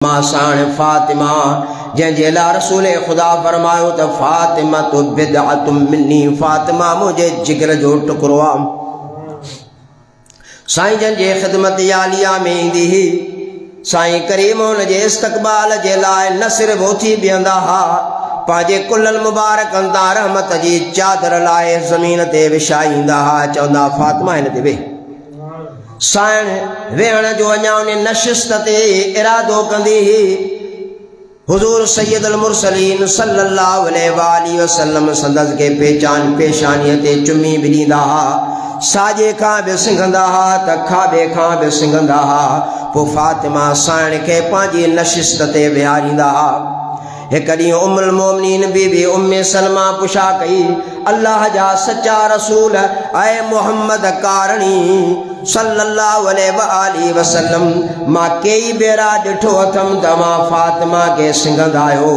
मासाण फातिमा जंहिंजे लाइ रसूल खुदा फरमायो त फातिमा तो बिदअतुम मिन्नी, फातिमा मुझे जिगर जो टुकड़ो आहे। साईं जंहिंजे ख़िदमत आलिया में ईंदी हुई, साईं करीम उन जे इस्तक़बाल जे लाइ न सिर्फ़ उथी बीहंदा हा, पंहिंजे कुल्हनि मुबारकनि तां रहमत जी चादर लाइ ज़मीन ते विछाईंदा हा, चवंदा फातिमा हिन ते वेह। साईं वेहण जो अञा उन नशिस्त ते इरादो कंदी हुई। हुज़ूर सैयदुल मुरसलीन सल्लल्लाहु अलैहि वसल्लम संदस के पहचान पेशानीअ ते चुमी बि ॾींदा हा, साॼे खां बि सिंघंदा हा त खाॿे खां बि सिंघंदा हा। पोइ फातिमा साईं खे पंहिंजी नशिस्त ते विहारींदा हा। एक ॾींहुं उम्मुल मोमिनीन बीबी उम्मे सलमा पुछा कई, अल्लाह जा सच्चा रसूल ऐं मोहम्मद कारणी सल्लल्लाहु अलैहि वसल्लम, मां कई बेरा ॾिठो अथमि त मां फातिमा खे सिंघंदा आहियो।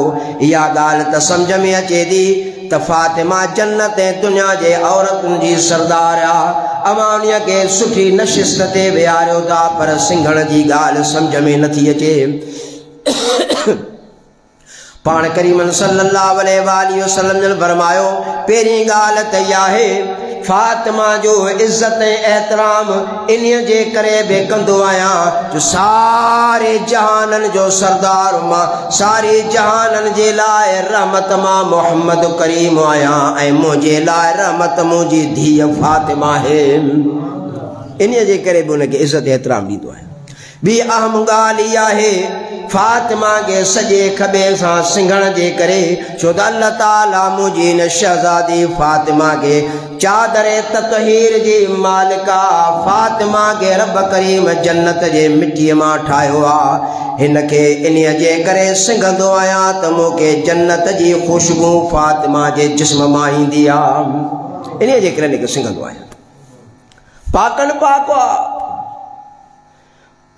इहा ॻाल्हि त सम्झ में अचे थी त फातिमा जन्नत ऐं दुनिया जे औरतुनि जी सरदार आहे। अवां उन्हीअ खे सुठी नशिस्त ते विहारियो था, पर सिंघण जी ॻाल्हि सम्झ में नथी अचे। पाण करीमन सल्लल्लाहु अलैहि वसल्लम ने फरमायो, पहिरीं ॻाल्हि त इहा आहे फातिमा जो इज़त ऐं एहतराम इन जे करे बि कंदो आहियां जो सारे जहाननि जो सरदार मां, सारे जहाननि जे लाइ रहमत मां मोहम्मद करीम आहियां ऐं मुंहिंजे लाइ रहमत मुंहिंजी धीअ फातिमा आहे। इन जे करे बि उनखे इज़त एहतराम ॾींदो आहियां। ॿी अहम ॻाल्हि इहा आहे फातिमा के सजे खबे सां सिंघण जे करे, छो त अल्लाह ताला मुंहिंजी इन शहज़ादी फातिमा के चादरे ततहीर जी मालिका फातिमा के रब करीम जन्नत जे मिट्टीअ मां ठाहियो आहे। हिन खे इन्हीअ जे करे सिंघंदो आहियां त मूंखे जन्नत जी ख़ुशबू फातिमा जे जिस्म मां ईंदी आहे। इन्हीअ जे करे हिनखे सिंघंदो आहियां। पाकन पाक आहे।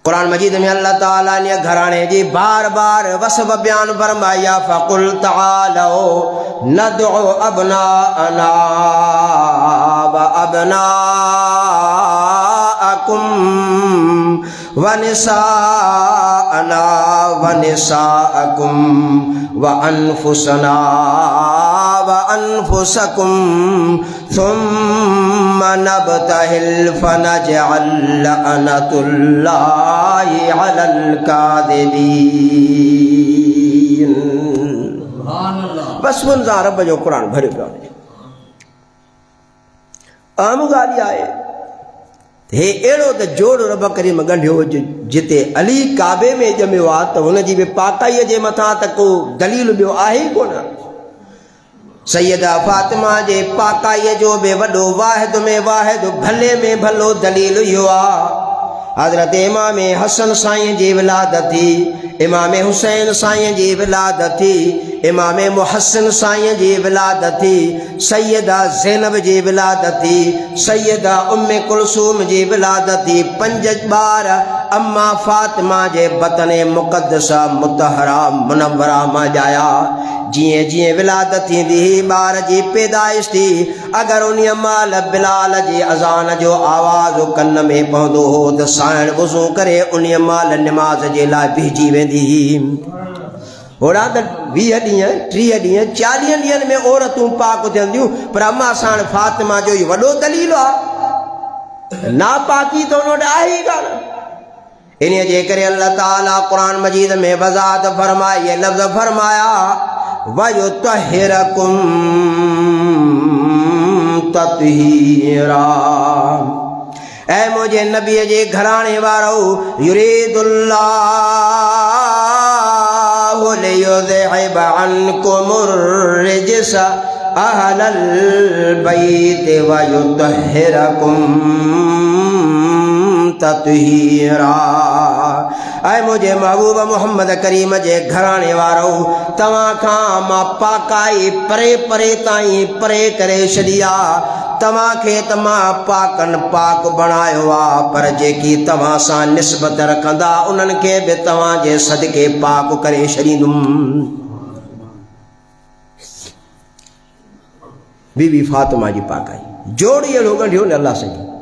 कुरान मजीद में अल्लाह ताला ने घराने जी बार बार वसफ बयान फरमाया, फकुल तालो नदउ अबनाअना व अबनाअकुम व निसाअना व निसाअकुम व अनफुसना व अनफुसकुम सुम्मा नबतहिल फनजअल लअनतुल्लाहि अलल कादिबीन। बस मुंहिंजा रब जो कुरान भरियो पियो आहे। आम ॻाल्हि आहे हे अहिड़ो त जोड़ रब करीम ॻंढियो जिते अली काबे में ॼमियो आहे त हुनजी बि पाकाईअ जे मथां त को दलील ॿियो आहे ई कोन। सैयदा फातिमा जे पाकाईअ जो बि वॾो वाहिद में वाहिद भले में भलो दलील इहो आहे। हज़रत इमाम हसन साईं जी विलादत थी, इमाम हुसैन साईं जी विलादत थी, इमाम मुहसिन साईं जी विलादत थी, सैयदा ज़ैनब जी विलादत थी, सैयदा उम्मे कुलसूम जी विलादत थी। 5 ॿार अम्मा फातिमा जे बतन मुक़द्दसा मुतहरा मुनव्वरा मां ॼाया। जीअं जीअं विलादत थींदी ॿार जी पैदाइश थी, अगरि उन महिल बिलाल जी अज़ान जो आवाज़ कन में पवंदो हो त साइण वुज़ू करे उन महिल निमाज़ जे लाइ बीहजी वेंदी हुई। होड़ा त 20 ॾींहं 30 ॾींहं 40 ॾींहंनि में औरतूं पाक थियंदियूं, पर अम्मा साण फातिमा जो इहो वॾो दलील आहे। नापाकी त उन वटि आहे ई कान। इन जे करे अल्लाह ताला कुरान मजीद में वज़ाहत फरमाई, लफ़्ज़ फरमाया वयुतहिरकुम ततहीरा। ऐ मुझे नबी जे घराने वारो, युरीदुल्लाहु लियुज़हिब अन्कुमुर रिजस अहलल बैत वयुतहिरकुम ततहीरा। ऐ मुझे महबूब मोहम्मद करीम जे घराने वारो, तव्हां खां मां पाकाई परे परे ताईं परे करे छॾी आहे। तव्हांखे त मां पाकन पाक बणायो आहे, पर जेकी तव्हां सां निस्बत रखंदा उन्हनि खे बि तव्हांजे सदके पाक करे छॾींदुमि। बीबी फातिमा जी पाकाई जोड़ी अहिड़ो ॻंढियो न अल्लाह साईं।